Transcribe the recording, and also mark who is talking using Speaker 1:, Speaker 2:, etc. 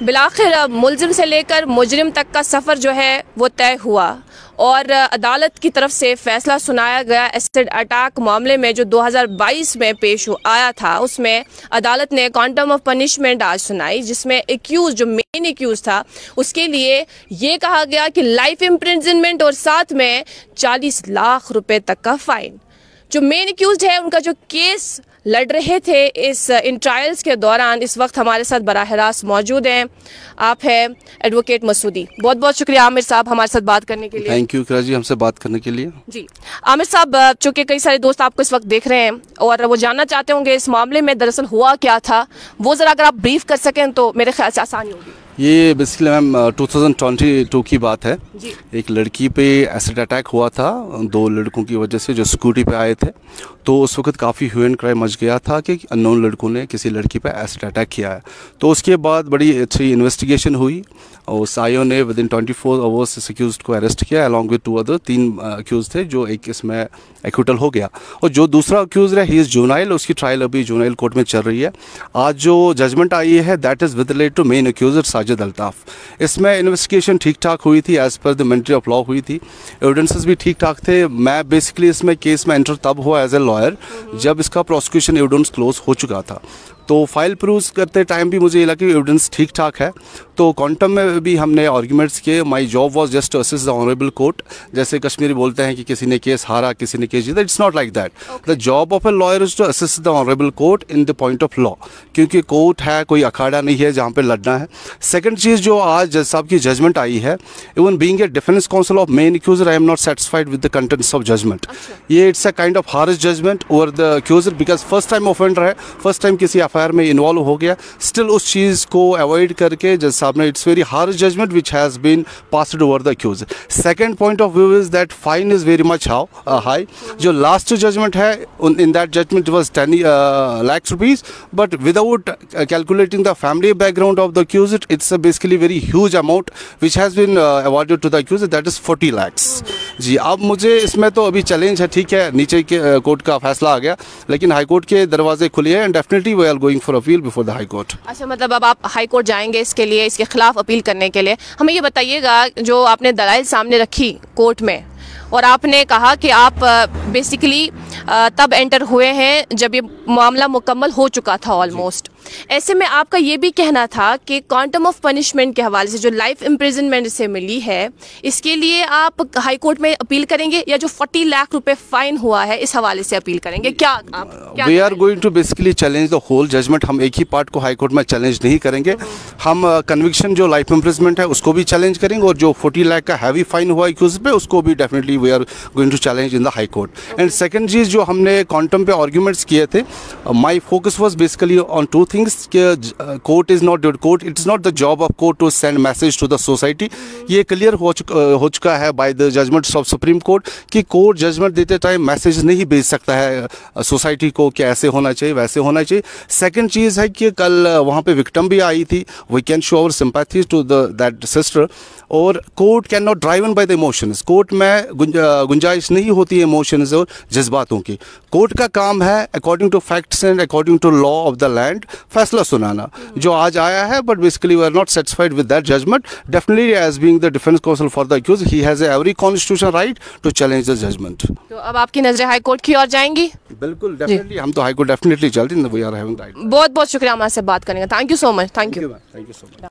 Speaker 1: बिलाखिर मुलजिम से लेकर मुजरिम तक का सफ़र जो है वो तय हुआ और अदालत की तरफ से फ़ैसला सुनाया गया। एसिड अटैक मामले में जो 2022 में पेश आया था, उसमें अदालत ने क्वांटम ऑफ पनिशमेंट आज सुनाई, जिसमें एक्यूज़ जो मेन एक्यूज़ था उसके लिए ये कहा गया कि लाइफ इम्प्रिजनमेंट और साथ में 40 लाख रुपए तक का फ़ाइन। जो मेन एक्यूज़ड है उनका जो केस लड़ रहे थे इन ट्रायल्स के दौरान, इस वक्त हमारे साथ बराह रास्त मौजूद हैं। आप हैं एडवोकेट मसूदी। बहुत बहुत शुक्रिया आमिर साहब हमारे साथ बात करने के लिए।
Speaker 2: थैंक यू इकरा जी, हमसे बात करने के लिए।
Speaker 1: जी आमिर साहब, चूँकि कई सारे दोस्त आपको इस वक्त देख रहे हैं और वो जानना चाहते होंगे इस मामले में दरअसल हुआ क्या था, वो ज़रा अगर आप ब्रीफ कर सकें तो मेरे ख्याल से आसानी होगी।
Speaker 2: ये बेसिकली मैम 2022 की बात है। एक लड़की पे एसिड अटैक हुआ था 2 लड़कों की वजह से जो स्कूटी पे आए थे। तो उस वक्त काफ़ी ह्यू एंड क्राई मच गया था कि अननोन लड़कों ने किसी लड़की पे एसिड अटैक किया है। तो उसके बाद बड़ी अच्छी इन्वेस्टिगेशन हुई और साइयो ने विद इन 24 आवर्स इस अक्यूज़्ड को अरेस्ट किया अलॉन्ग विद 2 अदर 3 अक्यूज़ थे, जो एक इसमें एक्विटल हो गया। और जो दूसरा अक्यूज़ है ही इज़ जुनाइल, उसकी ट्रायल अभी जुनाइल कोर्ट में चल रही है। आज जो जजमेंट आई है that is with related to main accuser Sajid Altaf. इसमें इन्वेस्टिगेशन ठीक ठाक हुई थी, as per the ministry of law हुई थी, एविडेंसेस भी ठीक ठाक थे। मैं बेसिकली इसमें केस में एंटर तब हुआ एज ए लॉयर जब इसका प्रोसिक्यूशन एविडेंस क्लोज हो चुका था। तो फाइल प्रूव करते टाइम भी मुझे ये लगा कि एविडेंस ठीक ठाक है। तो क्वांटम में भी हमने आर्ग्यूमेंट्स किए। My job was just to assist the honourable court. जैसे कश्मीरी बोलते हैं कि किसी ने केस हारा, किसी ने केस जीता, it's not like that. The job of a lawyer is to assist the honourable court in the point of law, क्योंकि कोर्ट है, कोई अखाड़ा नहीं है जहाँ पे लड़ना है। सेकंड चीज़ जो आज जज साहब की जजमेंट आई है, even being a defence counsel of main accuser, I am not satisfied with the contents of judgement. ये it's a kind of harsh judgement over the accuser, because first time offender है, first time किसी FIR में involve हो गया। Still उस चीज़ को avoid करके जज साहब ने it's very harsh judgement which has been passed over the accuser. Second point of view is that fine is very much high. जो लास्ट जजमेंट है in that judgement was 10 lakhs rupees, but without calculating the family background of the accused, it's a basically very huge amount which has been awarded to the accused, that is 40 lakhs। जी, अब मुझे इसमें तो अभी challenge है, ठीक है, नीचे के कोर्ट का फैसला आ गया, लेकिन हाई कोर्ट के दरवाजे खुले हैं and definitely we are going for appeal before the high court.
Speaker 1: अच्छा, मतलब अब आप हाई कोर्ट जाएंगे इसके लिए, इसके खिलाफ अपील करने के लिए। हमें ये बताइएगा, जो आपने दलाइल सामने रखी कोर्ट में और आपने कहा कि आप बेसिकली तब एंटर हुए हैं जब ये मामला मुकम्मल हो चुका था ऑलमोस्ट। ऐसे में आपका ये भी कहना था कि क्वांटम ऑफ पनिशमेंट के हवाले से जो लाइफ इम्प्रिजनमेंट से मिली है, इसके लिए आप हाई कोर्ट में अपील करेंगे या जो 40 लाख रुपए फाइन हुआ है इस हवाले से अपील करेंगे? क्या आप
Speaker 2: we are going to basically challenge the whole judgement. हम एक ही पार्ट को हाई कोर्ट में चैलेंज नहीं करेंगे। हम कन्विक्शन जो लाइफ इम्प्रिजमेंट है उसको भी चैलेंज करेंगे और जो 40 लाख का हैवी फाइन हुआ एक्यूज पे उसको भी definitely we are going to challenge in the high Court. And second चीज़ जो हमने क्वांटम पे आर्ग्यूमेंट्स किए थे, my focus was basically on 2 things. Court is not court, it's not the job of court to send message to the society. ये clear हो चुका है by the judgements of Supreme Court कि court judgement देते time message नहीं भेज सकता है सोसाइटी को कि ऐसे होना चाहिए, वैसे होना चाहिए। सेकंड चीज़ है कि कल वहाँ पे विक्टिम भी आई थी, we can show our sympathies to that sister. और court can not driven by the emotions. Court में गुंजाइश नहीं होती है इमोशंस और जज्बातों की। कोर्ट का काम है according to facts and according to law of the land फैसला सुनाना, जो आज आया है। But basically we are not satisfied with that judgement. Definitely as being the defence counsel for the accuse, he has every constitutional right to challenge the judgement.
Speaker 1: तो अब आपकी नजरें हाई कोर्ट की ओर जाएंगी?
Speaker 2: बिल्कुल, डेफिनेटली हम तो हाई कोर्ट डेफिनेटली चलते हैं। We are having right.
Speaker 1: बहुत बहुत शुक्रिया हमारे से बात करने का। Thank you so much. Thank you so much.